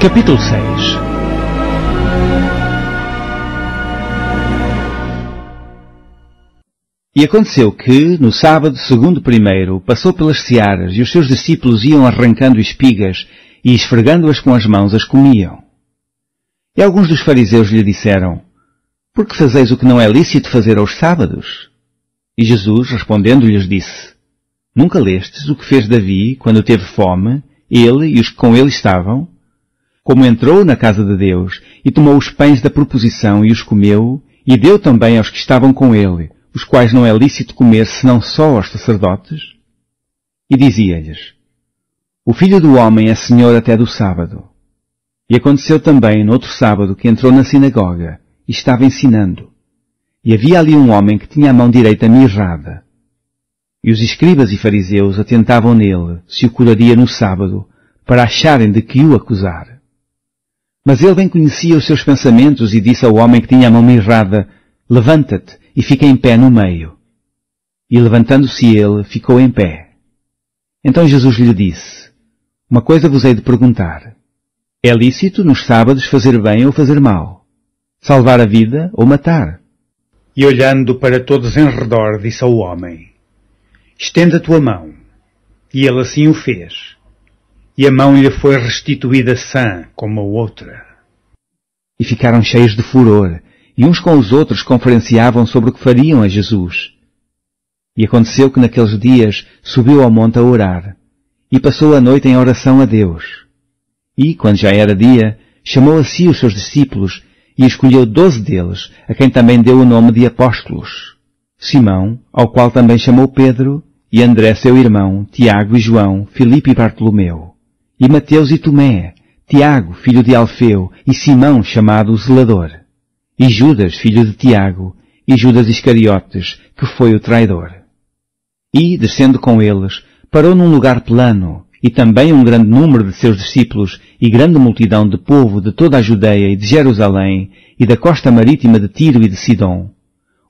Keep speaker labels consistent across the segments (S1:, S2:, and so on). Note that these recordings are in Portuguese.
S1: Capítulo 6. E aconteceu que, no sábado segundo primeiro, passou pelas searas, e os seus discípulos iam arrancando espigas, e esfregando-as com as mãos as comiam. E alguns dos fariseus lhe disseram: Por que fazeis o que não é lícito fazer aos sábados? E Jesus, respondendo, lhes disse: Nunca lestes o que fez Davi, quando teve fome, ele e os que com ele estavam? Como entrou na casa de Deus, e tomou os pães da proposição e os comeu, e deu também aos que estavam com ele, os quais não é lícito comer senão só aos sacerdotes? E dizia-lhes: O Filho do Homem é Senhor até do sábado. E aconteceu também, no outro sábado, que entrou na sinagoga, e estava ensinando. E havia ali um homem que tinha a mão direita mirrada. E os escribas e fariseus atentavam nele, se o curaria no sábado, para acharem de que o acusar. Mas ele bem conhecia os seus pensamentos e disse ao homem que tinha a mão mirrada: Levanta-te e fica em pé no meio. E levantando-se ele, ficou em pé. Então Jesus lhe disse: Uma coisa vos hei de perguntar. É lícito nos sábados fazer bem ou fazer mal? Salvar a vida ou matar? E olhando para todos em redor, disse ao homem: Estende a tua mão. E ele assim o fez. E a mão lhe foi restituída sã, como a outra. E ficaram cheios de furor, e uns com os outros conferenciavam sobre o que fariam a Jesus. E aconteceu que naqueles dias subiu ao monte a orar, e passou a noite em oração a Deus. E, quando já era dia, chamou a si os seus discípulos, e escolheu 12 deles, a quem também deu o nome de apóstolos: Simão, ao qual também chamou Pedro, e André seu irmão, Tiago e João, Filipe e Bartolomeu, e Mateus e Tomé, Tiago, filho de Alfeu, e Simão, chamado o Zelador, e Judas, filho de Tiago, e Judas Iscariotes, que foi o traidor. E, descendo com eles, parou num lugar plano, e também um grande número de seus discípulos, e grande multidão de povo de toda a Judeia e de Jerusalém, e da costa marítima de Tiro e de Sidom,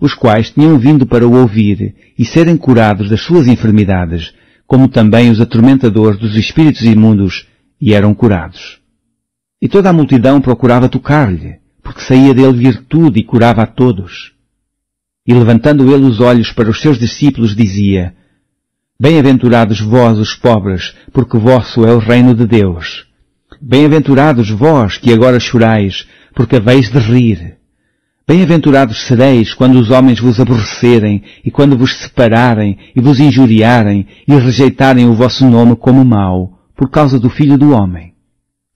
S1: os quais tinham vindo para o ouvir e serem curados das suas enfermidades, como também os atormentadores dos espíritos imundos, e eram curados. E toda a multidão procurava tocar-lhe, porque saía dele virtude e curava a todos. E levantando ele os olhos para os seus discípulos, dizia: Bem-aventurados vós os pobres, porque vosso é o reino de Deus. Bem-aventurados vós que agora chorais, porque haveis de rir. Bem-aventurados sereis quando os homens vos aborrecerem, e quando vos separarem, e vos injuriarem, e rejeitarem o vosso nome como mau, por causa do Filho do Homem.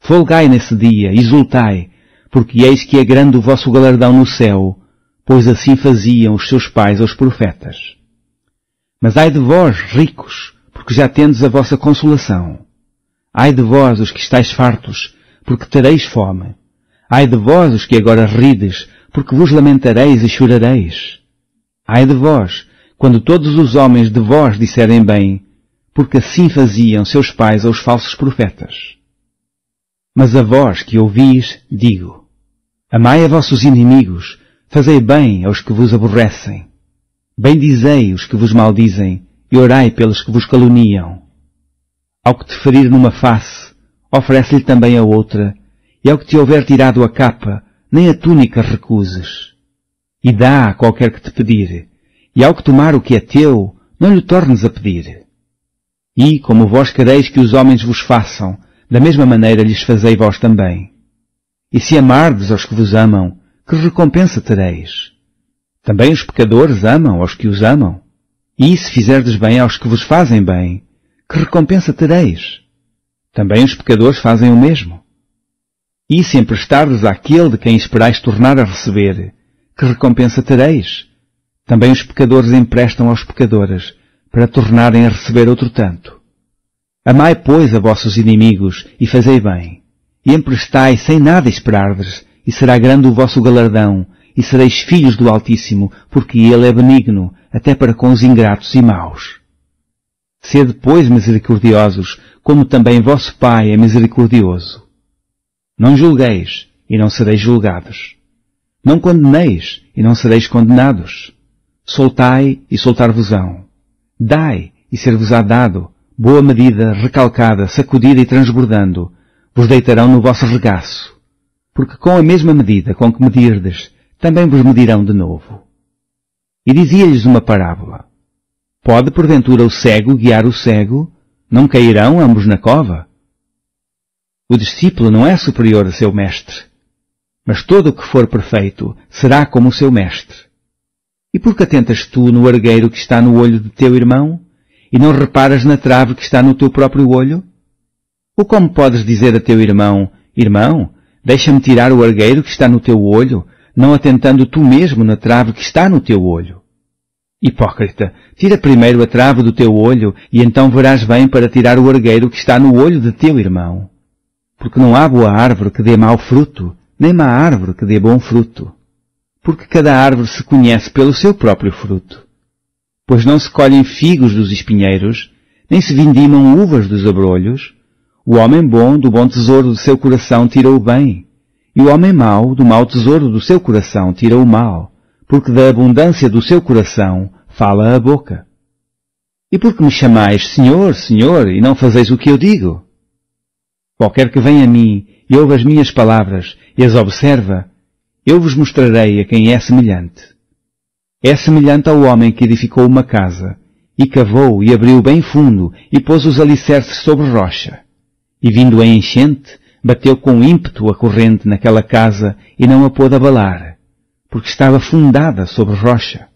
S1: Folgai nesse dia, exultai, porque eis que é grande o vosso galardão no céu, pois assim faziam os seus pais aos profetas. Mas ai de vós, ricos, porque já tendes a vossa consolação. Ai de vós, os que estáis fartos, porque tereis fome. Ai de vós, os que agora rides, porque vos lamentareis e chorareis. Ai de vós, quando todos os homens de vós disserem bem, porque assim faziam seus pais aos falsos profetas. Mas a vós que ouvis, digo: Amai a vossos inimigos, fazei bem aos que vos aborrecem. Bendizei os que vos maldizem, e orai pelos que vos caluniam. Ao que te ferir numa face, oferece-lhe também a outra, e ao que te houver tirado a capa, nem a túnica recuses. E dá a qualquer que te pedir, e ao que tomar o que é teu, não lhe tornes a pedir. E, como vós quereis que os homens vos façam, da mesma maneira lhes fazei vós também. E se amardes aos que vos amam, que recompensa tereis? Também os pecadores amam aos que os amam. E se fizerdes bem aos que vos fazem bem, que recompensa tereis? Também os pecadores fazem o mesmo. E se emprestardes àquele de quem esperais tornar a receber, que recompensa tereis? Também os pecadores emprestam aos pecadores, para tornarem a receber outro tanto. Amai, pois, a vossos inimigos, e fazei bem. E emprestai sem nada esperardes, e será grande o vosso galardão, e sereis filhos do Altíssimo, porque Ele é benigno, até para com os ingratos e maus. Sede, pois, misericordiosos, como também vosso Pai é misericordioso. Não julgueis, e não sereis julgados. Não condeneis, e não sereis condenados. Soltai, e soltar-vos-ão. Dai, e ser-vos-á dado, boa medida, recalcada, sacudida e transbordando, vos deitarão no vosso regaço, porque com a mesma medida com que medirdes, também vos medirão de novo. E dizia-lhes uma parábola. Pode, porventura, o cego guiar o cego? Não cairão ambos na cova? O discípulo não é superior a seu mestre, mas todo o que for perfeito será como o seu mestre. E por que atentas tu no argueiro que está no olho de teu irmão, e não reparas na trave que está no teu próprio olho? Ou como podes dizer a teu irmão, irmão, deixa-me tirar o argueiro que está no teu olho, não atentando tu mesmo na trave que está no teu olho? Hipócrita, tira primeiro a trave do teu olho, e então verás bem para tirar o argueiro que está no olho de teu irmão. Porque não há boa árvore que dê mau fruto, nem má árvore que dê bom fruto. Porque cada árvore se conhece pelo seu próprio fruto. Pois não se colhem figos dos espinheiros, nem se vindimam uvas dos abrolhos. O homem bom do bom tesouro do seu coração tira o bem, e o homem mau do mau tesouro do seu coração tira o mal, porque da abundância do seu coração fala a boca. E por que me chamais Senhor, Senhor, e não fazeis o que eu digo? Qualquer que venha a mim e ouve as minhas palavras e as observa, eu vos mostrarei a quem é semelhante. É semelhante ao homem que edificou uma casa, e cavou e abriu bem fundo, e pôs os alicerces sobre rocha. E vindo a enchente, bateu com ímpeto a corrente naquela casa e não a pôde abalar, porque estava fundada sobre rocha.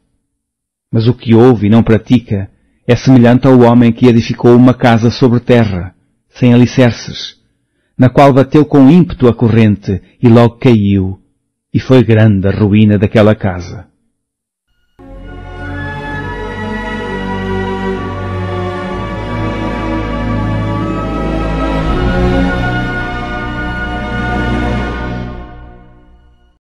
S1: Mas o que ouve e não pratica é semelhante ao homem que edificou uma casa sobre terra, sem alicerces, na qual bateu com ímpeto a corrente e logo caiu, e foi grande a ruína daquela casa.